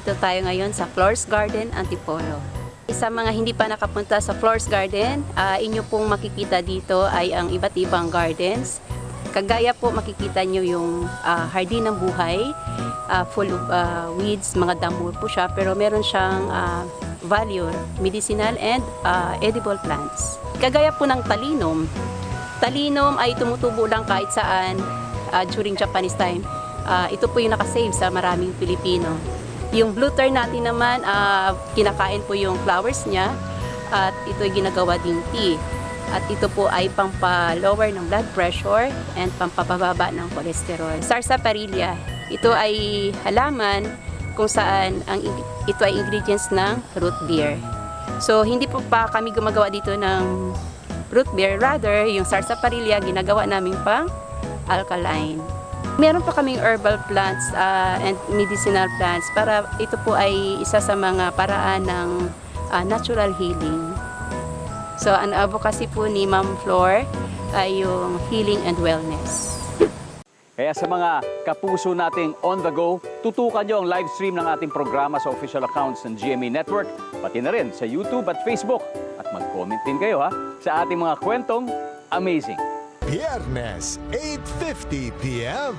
nandito tayo ngayon sa Flores Garden, Antipolo. Sa mga hindi pa nakapunta sa Flores Garden, inyo pong makikita dito ay ang iba't ibang gardens. Kagaya po makikita nyo yung hardin ng buhay, full of weeds, mga damo po siya, pero meron siyang value, medicinal and edible plants. Kagaya po ng talinum. Talinum ay tumutubo lang kahit saan during Japanese time. Ito po yung nakasave sa maraming Pilipino. Yung blue tern natin naman, kinakain po yung flowers niya at ito ay ginagawa ding tea. At ito po ay pampalower ng blood pressure and pampababa ng cholesterol. Sarsaparilla, ito ay halaman kung saan ito ay ingredients ng root beer. So hindi po pa kami gumagawa dito ng root beer, rather yung sarsaparilla ginagawa namin pang alkaline. Meron pa kaming herbal plants and medicinal plants para ito po ay isa sa mga paraan ng natural healing. So, ang advocacy po ni Ma'am Flor ay yung healing and wellness. Kaya sa mga kapuso nating on the go, tutukan nyo ang live stream ng ating programa sa official accounts ng GMA Network, pati na rin sa YouTube at Facebook. At mag-comment din kayo sa ating mga kwentong amazing. Viernes, 8:50 p.m.